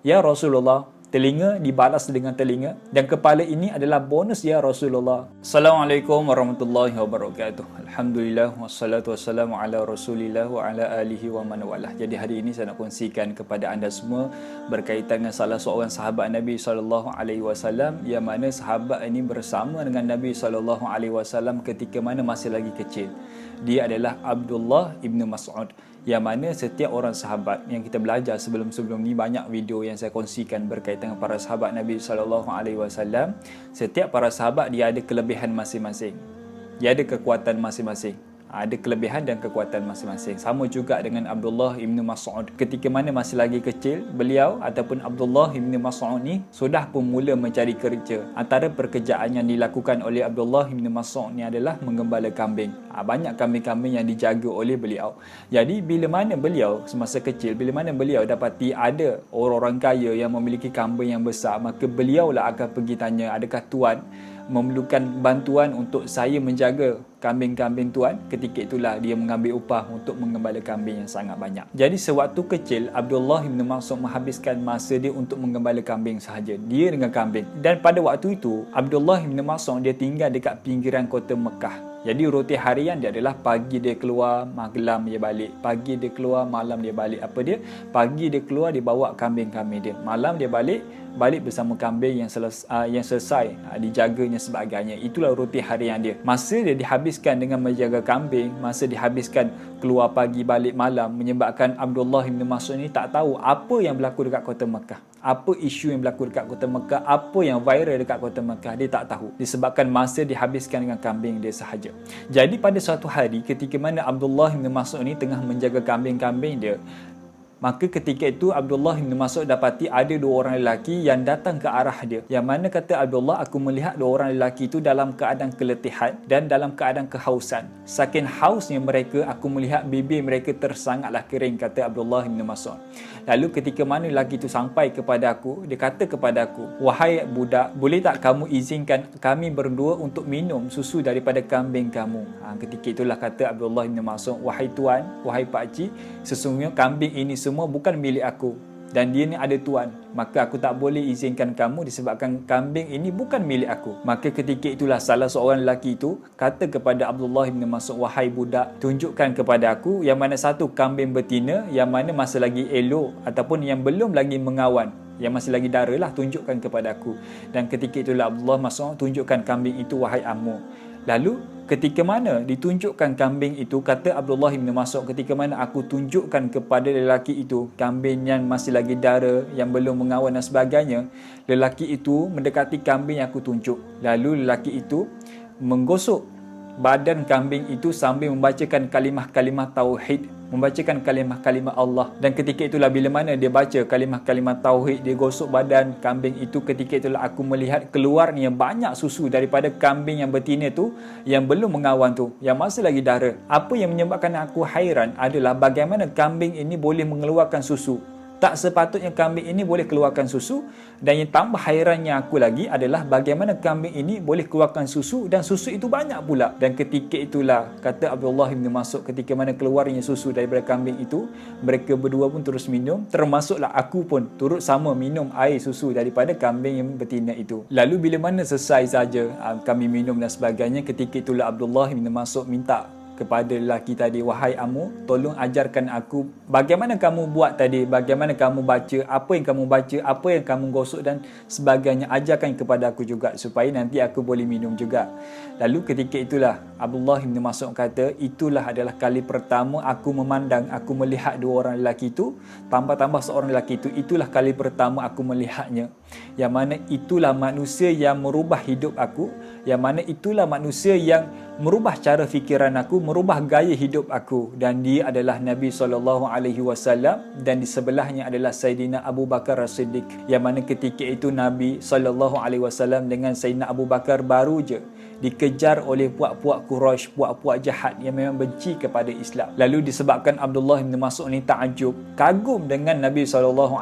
Ya Rasulullah, telinga dibalas dengan telinga dan kepala ini adalah bonus ya Rasulullah. Assalamualaikum warahmatullahi wabarakatuh. Alhamdulillah wassalatu wassalamu ala Rasulillah wa ala alihi wa man walah. Jadi hari ini saya nak kongsikan kepada anda semua berkaitan dengan salah seorang sahabat Nabi sallallahu alaihi wasallam yang mana sahabat ini bersama dengan Nabi sallallahu alaihi wasallam ketika mana masih lagi kecil. Dia adalah Abdullah ibnu Mas'ud, yang mana setiap orang sahabat yang kita belajar sebelum-sebelum ni, banyak video yang saya kongsikan berkaitan dengan para sahabat Nabi sallallahu alaihi wasallam. Setiap para sahabat dia ada kelebihan masing-masing. Dia ada kekuatan masing-masing. Ada kelebihan dan kekuatan masing-masing. Sama juga dengan Abdullah ibnu Mas'ud. Ketika mana masih lagi kecil, beliau ataupun Abdullah ibnu Mas'ud ni sudah pun mula mencari kerja. Antara pekerjaan yang dilakukan oleh Abdullah ibnu Mas'ud ni adalah menggembala kambing. Banyak kambing-kambing yang dijaga oleh beliau. Jadi bila mana beliau semasa kecil, bila mana beliau dapati ada orang-orang kaya yang memiliki kambing yang besar, maka beliaulah akan pergi tanya, adakah tuan memerlukan bantuan untuk saya menjaga kambing-kambing tuan? Ketika itulah dia mengambil upah untuk menggembala kambing yang sangat banyak. Jadi sewaktu kecil, Abdullah bin Mas'ud menghabiskan masa dia untuk menggembala kambing sahaja. Dia dengan kambing. Dan pada waktu itu, Abdullah bin Mas'ud dia tinggal dekat pinggiran kota Mekah. Jadi rutin harian dia adalah pagi dia keluar, malam dia balik. Pagi dia keluar, malam dia balik. Apa dia? Pagi dia keluar, dia bawa kambing-kambing dia. Malam dia balik bersama kambing yang selesai dijaganya sebagainya. Itulah rutin harian dia. Masa dia dihabiskan dengan menjaga kambing, masa dihabiskan keluar pagi balik malam, menyebabkan Abdullah bin Mas'ud ni tak tahu apa yang berlaku dekat kota Mekah. Apa isu yang berlaku dekat kota Mekah, apa yang viral dekat kota Mekah, dia tak tahu. Disebabkan masa dihabiskan dengan kambing dia sahaja. Jadi pada suatu hari ketika mana Abdullah bin Mas'ud ni tengah menjaga kambing-kambing dia, maka ketika itu Abdullah bin Mas'ud dapati ada dua orang lelaki yang datang ke arah dia. Yang mana kata Abdullah, aku melihat dua orang lelaki itu dalam keadaan keletihan dan dalam keadaan kehausan. Saking hausnya mereka, aku melihat bibir mereka tersangatlah kering, kata Abdullah bin Mas'ud. Lalu ketika mana lelaki itu sampai kepada aku, dia kata kepada aku, wahai budak, boleh tak kamu izinkan kami berdua untuk minum susu daripada kambing kamu? Ketika itulah kata Abdullah bin Mas'ud, wahai tuan, wahai pakcik, sesungguhnya kambing ini semua bukan milik aku dan dia ni ada tuan, maka aku tak boleh izinkan kamu disebabkan kambing ini bukan milik aku. Maka ketika itulah salah seorang lelaki itu kata kepada Abdullah bin Mas'ud, wahai budak, tunjukkan kepada aku yang mana satu kambing betina yang mana masih lagi elok ataupun yang belum lagi mengawan, yang masih lagi dara lah, tunjukkan kepada aku. Dan ketika itulah Abdullah Mas'ud tunjukkan kambing itu, wahai ammu. Lalu ketika mana ditunjukkan kambing itu, kata Abdullah bin Mas'ud, ketika mana aku tunjukkan kepada lelaki itu kambing yang masih lagi dara, yang belum mengawan dan sebagainya, lelaki itu mendekati kambing yang aku tunjuk. Lalu lelaki itu menggosok badan kambing itu sambil membacakan kalimah-kalimah tauhid, membacakan kalimah-kalimah Allah. Dan ketika itulah bila mana dia baca kalimah-kalimah tauhid, dia gosok badan kambing itu, ketika itulah aku melihat keluarnya banyak susu daripada kambing yang betina tu, yang belum mengawan tu, yang masih lagi dara. Apa yang menyebabkan aku hairan adalah bagaimana kambing ini boleh mengeluarkan susu. Tak sepatutnya kambing ini boleh keluarkan susu. Dan yang tambah hairannya aku lagi adalah bagaimana kambing ini boleh keluarkan susu dan susu itu banyak pula. Dan ketika itulah kata Abdullah bin Mas'ud, ketika mana keluarnya susu daripada kambing itu, mereka berdua pun terus minum, termasuklah aku pun turut sama minum air susu daripada kambing yang betina itu. Lalu bila mana selesai saja kami minum dan sebagainya, ketika itulah Abdullah bin Mas'ud minta kepada lelaki tadi, wahai ammu, tolong ajarkan aku bagaimana kamu buat tadi, bagaimana kamu baca, apa yang kamu baca, apa yang kamu gosok dan sebagainya, ajarkan kepada aku juga supaya nanti aku boleh minum juga. Lalu ketika itulah Abdullah bin Mas'ud kata, itulah adalah kali pertama aku memandang, aku melihat dua orang lelaki itu, tambah-tambah seorang lelaki itu, itulah kali pertama aku melihatnya, yang mana itulah manusia yang merubah hidup aku, yang mana itulah manusia yang merubah cara fikiran aku, merubah gaya hidup aku. Dan dia adalah Nabi SAW, dan di sebelahnya adalah Sayyidina Abu Bakar As-Siddiq, yang mana ketika itu Nabi SAW dengan Sayyidina Abu Bakar baru je dikejar oleh puak-puak Quraisy, puak-puak jahat yang memang benci kepada Islam. Lalu disebabkan Abdullah bin Mas'ud ni takjub, kagum dengan Nabi SAW,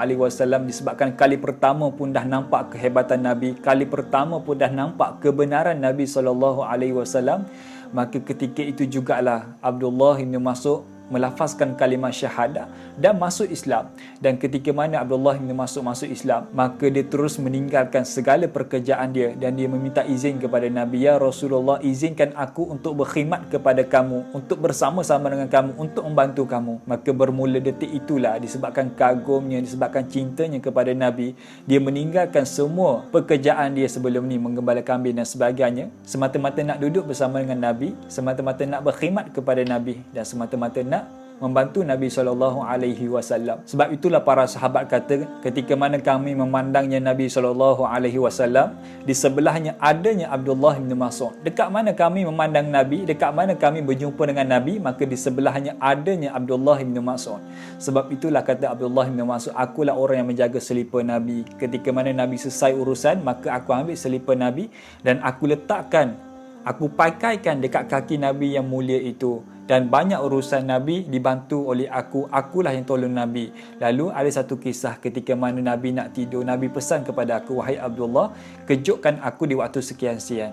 disebabkan kali pertama pun dah nampak kehebatan Nabi, kali pertama pun dah nampak kebenaran Nabi SAW, maka ketika itu jugalah Abdullah bin Mas'ud melafazkan kalimah syahadah dan masuk Islam. Dan ketika mana Abdullah bin Mas'ud masuk Islam, maka dia terus meninggalkan segala pekerjaan dia dan dia meminta izin kepada Nabi, "Ya Rasulullah, izinkan aku untuk berkhidmat kepada kamu, untuk bersama-sama dengan kamu, untuk membantu kamu." Maka bermula detik itulah, disebabkan kagumnya, disebabkan cintanya kepada Nabi, dia meninggalkan semua pekerjaan dia sebelum ni, menggembala kambing dan sebagainya, semata-mata nak duduk bersama dengan Nabi, semata-mata nak berkhidmat kepada Nabi dan semata-mata nak membantu Nabi SAW. Sebab itulah para sahabat kata, ketika mana kami memandangnya Nabi SAW, di sebelahnya adanya Abdullah bin Mas'ud. Dekat mana kami memandang Nabi, dekat mana kami berjumpa dengan Nabi, maka di sebelahnya adanya Abdullah bin Mas'ud. Sebab itulah kata Abdullah bin Mas'ud, akulah orang yang menjaga selipar Nabi. Ketika mana Nabi selesai urusan, maka aku ambil selipar Nabi dan aku letakkan, aku pakaikan dekat kaki Nabi yang mulia itu. Dan banyak urusan Nabi dibantu oleh aku. Akulah yang tolong Nabi. Lalu ada satu kisah ketika mana Nabi nak tidur. Nabi pesan kepada aku, "Wahai Abdullah, kejutkan aku di waktu sekian-sekian.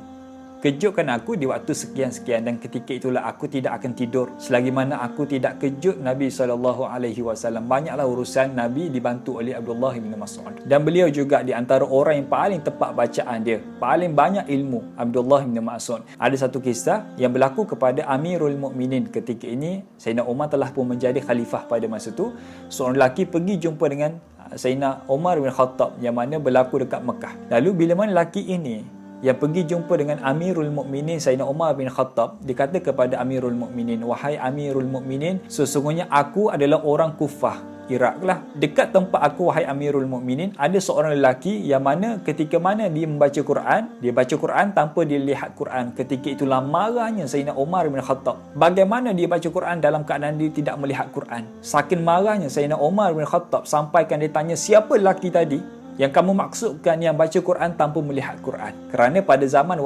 Kejutkan aku di waktu sekian-sekian." Dan ketika itulah aku tidak akan tidur selagi mana aku tidak kejut Nabi SAW. Banyaklah urusan Nabi dibantu oleh Abdullah bin Mas'ud. Dan beliau juga di antara orang yang paling tepat bacaan dia, paling banyak ilmu, Abdullah bin Mas'ud. Ada satu kisah yang berlaku kepada Amirul Mukminin. Ketika ini Sayyidina Umar telah pun menjadi khalifah pada masa itu. Seorang lelaki pergi jumpa dengan Sayyidina Umar bin Khattab yang mana berlaku dekat Mekah. Lalu bila mana lelaki ini yang pergi jumpa dengan Amirul Mukminin Sayyidina Umar bin Khattab, dia kata kepada Amirul Mukminin, "Wahai Amirul Mukminin, sesungguhnya aku adalah orang Kufah, Iraq lah. Dekat tempat aku, wahai Amirul Mukminin, ada seorang lelaki yang mana ketika mana dia membaca Quran, dia baca Quran tanpa dia lihat Quran. Ketika itulah marahnya Sayyidina Umar bin Khattab. Bagaimana dia baca Quran dalam keadaan dia tidak melihat Quran? Saking marahnya Sayyidina Umar bin Khattab sampaikan dia tanya, "Siapa lelaki tadi yang kamu maksudkan yang baca Quran tanpa melihat Quran?" Kerana pada zaman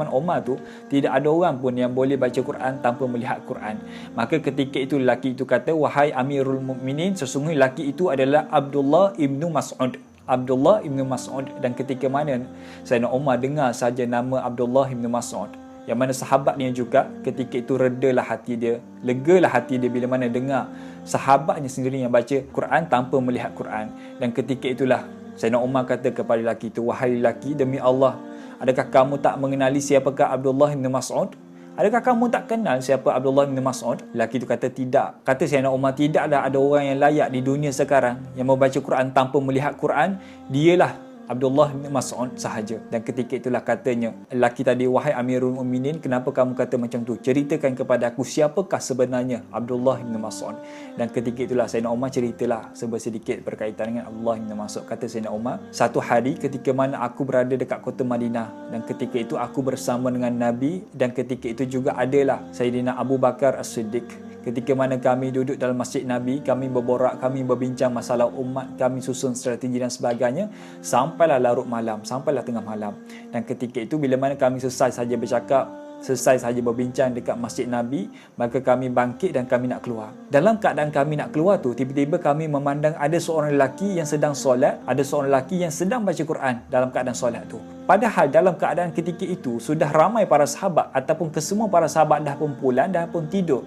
Umar tu tidak ada orang pun yang boleh baca Quran tanpa melihat Quran. Maka ketika itu lelaki itu kata, "Wahai Amirul Mukminin, sesungguhnya lelaki itu adalah Abdullah ibnu Mas'ud." Abdullah ibnu Mas'ud. Dan ketika mana Sayyidina Umar dengar saja nama Abdullah ibnu Mas'ud, yang mana sahabatnya juga, ketika itu redalah hati dia, legalah hati dia bila mana dengar sahabatnya sendiri yang baca Quran tanpa melihat Quran. Dan ketika itulah Sayyidina Umar kata kepada lelaki itu, "Wahai lelaki, demi Allah, adakah kamu tak mengenali siapakah Abdullah bin Mas'ud? Adakah kamu tak kenal siapa Abdullah bin Mas'ud?" Lelaki itu kata, "Tidak." Kata Sayyidina Umar, "Tidaklah ada orang yang layak di dunia sekarang yang membaca Quran tanpa melihat Quran. Dialah Abdullah bin Mas'ud sahaja." Dan ketika itulah katanya lelaki tadi, "Wahai Amirul Mukminin, kenapa kamu kata macam tu? Ceritakan kepada aku siapakah sebenarnya Abdullah bin Mas'ud." Dan ketika itulah Sayyidina Umar ceritalah sedikit berkaitan dengan Abdullah bin Mas'ud. Kata Sayyidina Umar, "Satu hari ketika mana aku berada dekat kota Madinah, dan ketika itu aku bersama dengan Nabi, dan ketika itu juga adalah Sayyidina Abu Bakar As-Siddiq. Ketika mana kami duduk dalam masjid Nabi, kami berborak, kami berbincang masalah umat, kami susun strategi dan sebagainya, sampailah larut malam, sampailah tengah malam. Dan ketika itu bila mana kami selesai saja bercakap, selesai saja berbincang dekat masjid Nabi, maka kami bangkit dan kami nak keluar. Dalam keadaan kami nak keluar tu, tiba-tiba kami memandang ada seorang lelaki yang sedang solat, ada seorang lelaki yang sedang baca Quran dalam keadaan solat tu. Padahal dalam keadaan ketika itu sudah ramai para sahabat ataupun kesemua para sahabat dah pun pulang, dah pun tidur.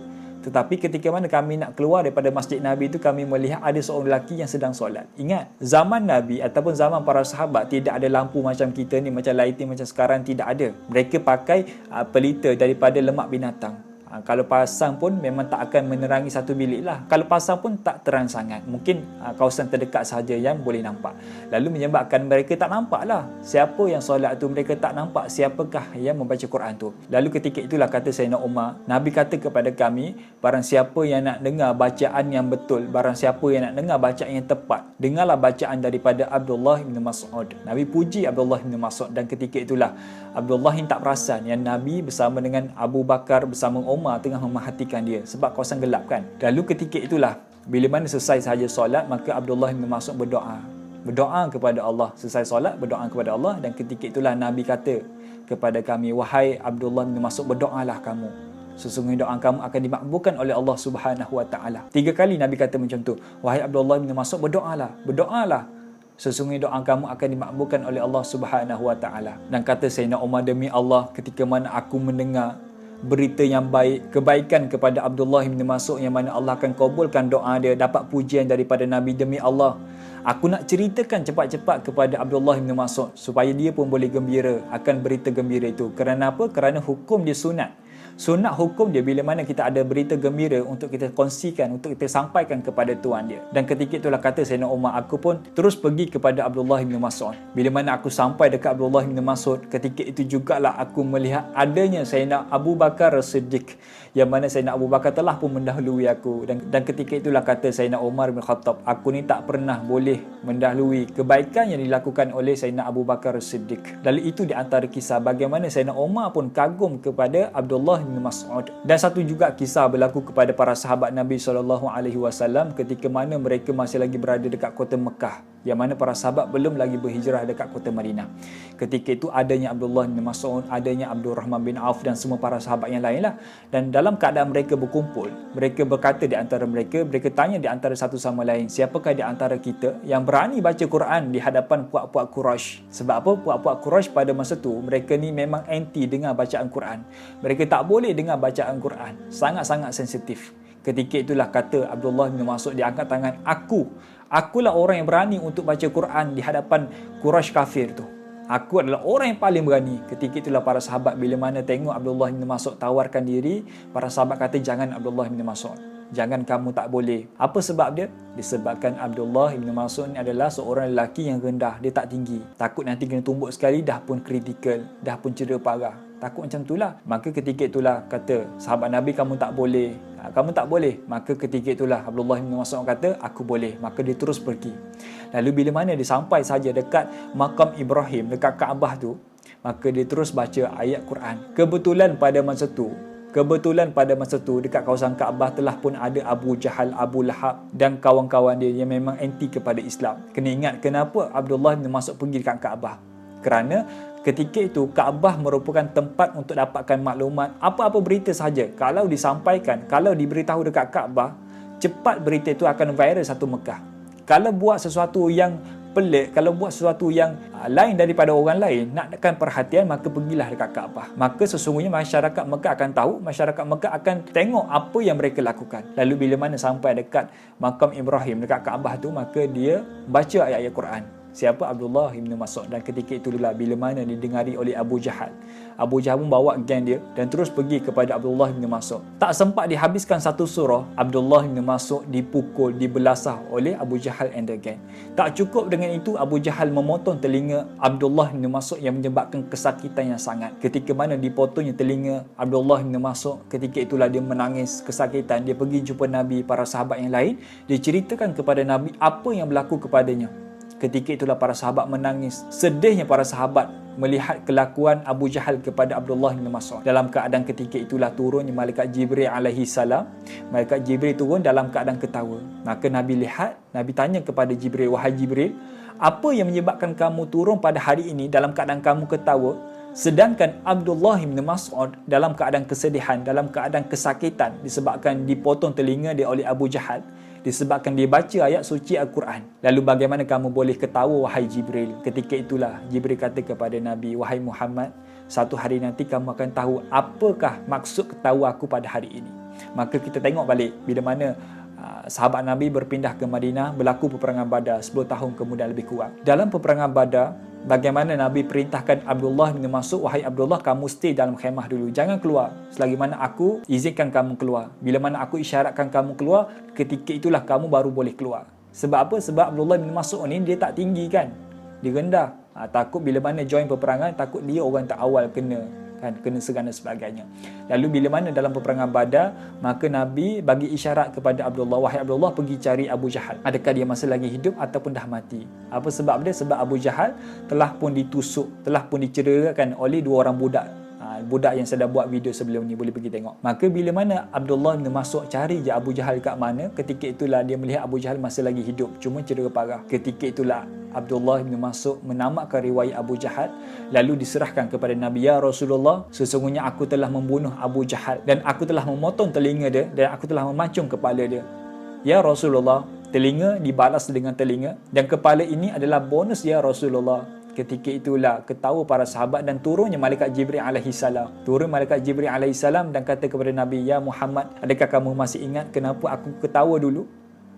Tetapi ketika mana kami nak keluar daripada masjid Nabi itu, kami melihat ada seorang lelaki yang sedang solat." Ingat, zaman Nabi ataupun zaman para sahabat tidak ada lampu macam kita ni, macam lighting macam sekarang, tidak ada. Mereka pakai pelita daripada lemak binatang. Kalau pasang pun memang tak akan menerangi satu bilik lah. Kalau pasang pun tak terang sangat. Mungkin kawasan terdekat sahaja yang boleh nampak. Lalu menyebabkan mereka tak nampak lah siapa yang solat tu. Mereka tak nampak siapakah yang membaca Quran tu. Lalu ketika itulah kata Sayyidina Umar, Nabi kata kepada kami, barang siapa yang nak dengar bacaan yang betul, barang siapa yang nak dengar bacaan yang tepat, dengarlah bacaan daripada Abdullah bin Mas'ud. Nabi puji Abdullah bin Mas'ud. Dan ketika itulah Abdullah yang tak perasan yang Nabi bersama dengan Abu Bakar, bersama Umar tengah memerhatikan dia, sebab kawasan gelap kan. Lalu ketika itulah bila mana selesai sahaja solat, maka Abdullah bin Mas'ud berdoa kepada Allah. Selesai solat, berdoa kepada Allah. Dan ketika itulah Nabi kata kepada kami, "Wahai Abdullah bin Mas'ud, berdoalah kamu. Sesungguhnya doa kamu akan dimakbulkan oleh Allah Subhanahu wa taala." 3 kali Nabi kata macam tu. "Wahai Abdullah bin Mas'ud, berdoalah. Sesungguhnya doa kamu akan dimakbulkan oleh Allah Subhanahu wa taala." Dan kata Sayyidina Umar, "Demi Allah, ketika mana aku mendengar berita yang baik, kebaikan kepada Abdullah bin Mas'ud yang mana Allah akan kabulkan doa dia, dapat pujian daripada Nabi. Demi Allah, aku nak ceritakan cepat-cepat kepada Abdullah bin Mas'ud supaya dia pun boleh gembira akan berita gembira itu. Kerana apa? Kerana hukum dia sunat. Sunat hukum dia bila mana kita ada berita gembira untuk kita kongsikan, untuk kita sampaikan kepada tuan dia. Dan ketika itulah kata Sayyidina Umar, aku pun terus pergi kepada Abdullah bin Mas'ud. Bila mana aku sampai dekat Abdullah bin Mas'ud, ketika itu jugalah aku melihat adanya Sayyidina Abu Bakar As-Siddiq, yang mana Sayyidina Abu Bakar telah pun mendahului aku. Dan ketika itulah kata Sayyidina Umar bin Khattab, aku ni tak pernah boleh mendahului kebaikan yang dilakukan oleh Sayyidina Abu Bakar As-Siddiq. Lalu itu di antara kisah bagaimana Sayyidina Umar pun kagum kepada Abdullah bin Mas'ud. Dan satu juga kisah berlaku kepada para sahabat Nabi SAW ketika mana mereka masih lagi berada dekat kota Mekah, yang mana para sahabat belum lagi berhijrah dekat kota Madinah. Ketika itu adanya Abdullah bin Mas'ud, adanya Abdul Rahman bin Auf dan semua para sahabat yang lain lah. Dan dalam keadaan mereka berkumpul, mereka berkata di antara mereka tanya di antara satu sama lain, siapakah di antara kita yang berani baca Quran di hadapan puak-puak Quraisy? Sebab apa? Puak-puak Quraisy pada masa tu mereka ni memang anti dengar bacaan Quran. Mereka tak boleh dengar bacaan Quran, sangat-sangat sensitif. Ketika itulah kata Abdullah bin Mas'ud, dia angkat tangan, akulah orang yang berani untuk baca Quran di hadapan Quraisy kafir tu. Aku adalah orang yang paling berani. Ketika itulah para sahabat bila mana tengok Abdullah bin Mas'ud tawarkan diri, para sahabat kata, jangan Abdullah bin Mas'ud, jangan, kamu tak boleh. Apa sebab dia? Disebabkan Abdullah bin Mas'ud ni adalah seorang lelaki yang rendah, dia tak tinggi. Takut nanti kena tumbuk sekali dah pun kritikal, dah pun cedera parah. Takut macam itulah. Maka ketika itulah kata sahabat Nabi, kamu tak boleh. Kamu tak boleh. Maka ketika itulah Abdullah bin Mas'ud kata, aku boleh. Maka dia terus pergi. Lalu bila mana dia sampai saja dekat makam Ibrahim, dekat Kaabah tu, maka dia terus baca ayat Quran. Kebetulan pada masa tu dekat kawasan Kaabah telah pun ada Abu Jahal, Abu Lahab dan kawan-kawan dia yang memang anti kepada Islam. Kena ingat kenapa Abdullah bin Mas'ud pergi dekat Kaabah. Kerana ketika itu Kaabah merupakan tempat untuk dapatkan maklumat, apa-apa berita sahaja kalau disampaikan, kalau diberitahu dekat Kaabah, cepat berita itu akan viral satu Mekah. Kalau buat sesuatu yang pelik, kalau buat sesuatu yang lain daripada orang lain, nakkan perhatian, maka pergilah dekat Kaabah. Maka sesungguhnya masyarakat Mekah akan tahu, masyarakat Mekah akan tengok apa yang mereka lakukan. Lalu bila mana sampai dekat makam Ibrahim, dekat Kaabah tu, maka dia baca ayat-ayat Quran. Siapa? Abdullah bin Mas'ud. Dan ketika itulah bila mana didengari oleh Abu Jahal. Abu Jahal pun bawa geng dia dan terus pergi kepada Abdullah bin Mas'ud. Tak sempat dihabiskan satu surah, Abdullah bin Mas'ud dipukul, dibelasah oleh Abu Jahal and the gang. Tak cukup dengan itu, Abu Jahal memotong telinga Abdullah bin Mas'ud yang menyebabkan kesakitan yang sangat. Ketika mana dipotongnya telinga Abdullah bin Mas'ud, ketika itulah dia menangis kesakitan. Dia pergi jumpa Nabi, para sahabat yang lain. Dia ceritakan kepada Nabi apa yang berlaku kepadanya. Ketika itulah para sahabat menangis. Sedihnya para sahabat melihat kelakuan Abu Jahal kepada Abdullah bin Mas'ud. Dalam keadaan ketika itulah turunnya malaikat Jibril alaihi salam. Malaikat Jibril turun dalam keadaan ketawa. Maka Nabi lihat, Nabi tanya kepada Jibril, wahai Jibril, apa yang menyebabkan kamu turun pada hari ini dalam keadaan kamu ketawa, sedangkan Abdullah bin Mas'ud dalam keadaan kesedihan, dalam keadaan kesakitan disebabkan dipotong telinga dia oleh Abu Jahal, disebabkan dia baca ayat suci Al-Quran. Lalu bagaimana kamu boleh ketawa, wahai Jibril? Ketika itulah Jibril kata kepada Nabi, wahai Muhammad, satu hari nanti kamu akan tahu apakah maksud ketawa aku pada hari ini. Maka kita tengok balik bila mana sahabat Nabi berpindah ke Madinah, berlaku peperangan Badar 10 tahun kemudian lebih kurang. Dalam peperangan Badar, bagaimana Nabi perintahkan Abdullah bin Mas'ud, wahai Abdullah, kamu stay dalam khemah dulu, jangan keluar selagi mana aku izinkan kamu keluar. Bila mana aku isyaratkan kamu keluar, ketika itulah kamu baru boleh keluar. Sebab apa? Sebab Abdullah bin Mas'ud ni dia tak tinggi kan, dia rendah. Takut bila mana join peperangan, takut dia orang tak awal kena serang dan sebagainya. Lalu bila mana dalam peperangan Badar, maka Nabi bagi isyarat kepada Abdullah, wahai Abdullah, pergi cari Abu Jahal, adakah dia masih lagi hidup ataupun dah mati. Apa sebab dia? Sebab Abu Jahal telah pun ditusuk, telah pun dicederakan oleh dua orang budak. Budak yang saya dah buat video sebelum ni, boleh pergi tengok. Maka bila mana Abdullah bin Mas'ud cari je Abu Jahal kat mana, ketika itulah dia melihat Abu Jahal masih lagi hidup, cuma cedera parah. Ketika itulah Abdullah bin Mas'ud menamatkan riwayat Abu Jahal, lalu diserahkan kepada Nabi, ya Rasulullah, sesungguhnya aku telah membunuh Abu Jahal dan aku telah memotong telinga dia dan aku telah memacung kepala dia. Ya Rasulullah, telinga dibalas dengan telinga dan kepala ini adalah bonus ya Rasulullah. Ketika itulah ketawa para sahabat dan turunnya malaikat Jibril alaihi salam. Turun malaikat Jibril alaihi salam dan kata kepada Nabi, "Ya Muhammad, adakah kamu masih ingat kenapa aku ketawa dulu?"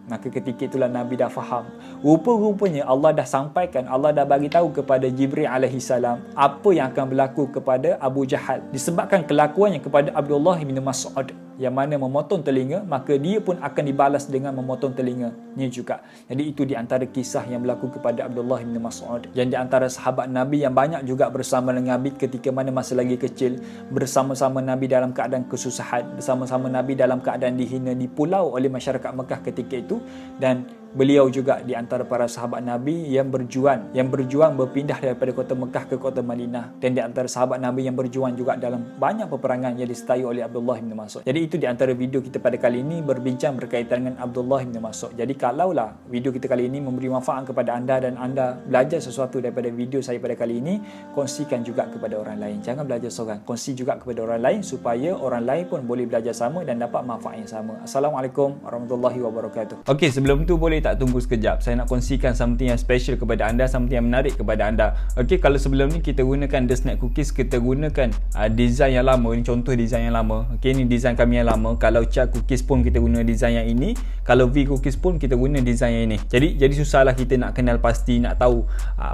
Maka ketika itulah Nabi dah faham. Rupa-rupanya Allah dah sampaikan, Allah dah bagi tahu kepada Jibril alaihi salam apa yang akan berlaku kepada Abu Jahal. Disebabkan kelakuannya kepada Abdullah bin Mas'ud yang mana memotong telinga, maka dia pun akan dibalas dengan memotong telinganya juga. Jadi itu di antara kisah yang berlaku kepada Abdullah bin Mas'ud. Yang di antara sahabat Nabi yang banyak juga bersama dengan Nabi ketika mana masa lagi kecil, bersama-sama Nabi dalam keadaan kesusahan, bersama-sama Nabi dalam keadaan dihina, dipulau oleh masyarakat Mekah ketika itu. Dan beliau juga di antara para sahabat Nabi yang berjuang berpindah daripada kota Mekah ke kota Madinah, dan di antara sahabat Nabi yang berjuang juga dalam banyak peperangan yang disertai oleh Abdullah bin Mas'ud. Jadi itu di antara video kita pada kali ini berbincang berkaitan dengan Abdullah bin Mas'ud. Jadi kalaulah video kita kali ini memberi manfaat kepada anda dan anda belajar sesuatu daripada video saya pada kali ini, kongsikan juga kepada orang lain. Jangan belajar seorang, kongsi juga kepada orang lain supaya orang lain pun boleh belajar sama dan dapat manfaat yang sama. Assalamualaikum warahmatullahi wabarakatuh. Okey, sebelum tu boleh tak tunggu sekejap, saya nak kongsikan something yang special kepada anda, something yang menarik kepada anda. Okey, kalau sebelum ni kita gunakan The Snack Cookies, kita gunakan design yang lama. Ini contoh design yang lama. Okey, ni design kami yang lama. Kalau Cha Cookies pun kita guna design yang ini, kalau V Cookies pun kita guna design yang ini. Jadi susahlah kita nak kenal pasti, nak tahu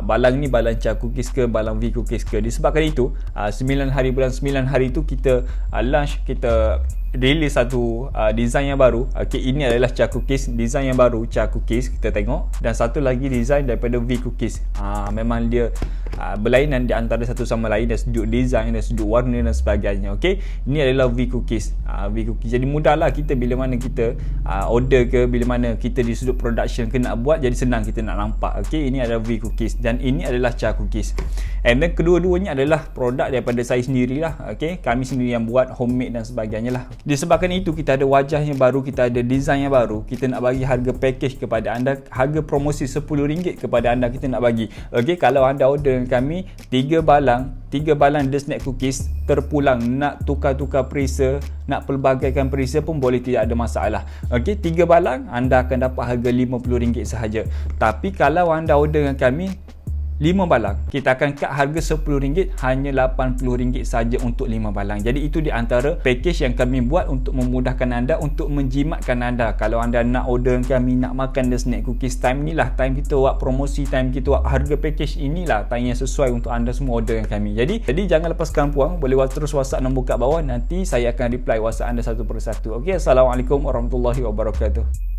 balang ni balang Cha Cookies ke balang V Cookies ke. Disebabkan itu 9 hari bulan 9 hari tu kita launch, kita release satu design yang baru. Okey, ini adalah Cha Cookies, design yang baru Cha Cookies kita tengok, dan satu lagi design daripada V Cookies. Memang dia berlainan di antara satu sama lain dari sudut design, dari sudut warna dan sebagainya. Okey, ini adalah V Cookies. V Cookies. Jadi mudahlah kita bila mana kita order ke, bila mana kita di sudut production ke nak buat, jadi senang kita nak nampak. Okey, ini adalah V Cookies dan ini adalah Cha Cookies. And then kedua-duanya adalah produk daripada saya sendirilah. Okey, kami sendiri yang buat, homemade dan sebagainya lah. Disebabkan itu kita ada wajah yang baru, kita ada design yang baru, kita nak bagi harga package kepada anda, harga promosi RM10 kepada anda kita nak bagi. Okey, kalau anda order dengan kami 3 balang The Snack Cookies terpulang, nak tukar-tukar perisa, nak pelbagaikan perisa pun boleh, tidak ada masalah. Okey, 3 balang anda akan dapat harga RM50 sahaja. Tapi kalau anda order dengan kami 5 balang, kita akan cut harga RM10, hanya RM80 saja untuk 5 balang. Jadi itu di antara package yang kami buat untuk memudahkan anda, untuk menjimatkan anda. Kalau anda nak order kami, nak makan The Snack Cookies, time ni lah time kita buat promosi, time kita buat harga package, inilah time yang sesuai untuk anda semua order dengan kami. Jadi jangan lepaskan peluang, boleh terus WhatsApp nombor kat bawah, nanti saya akan reply WhatsApp anda satu persatu. Okey, Assalamualaikum warahmatullahi wabarakatuh.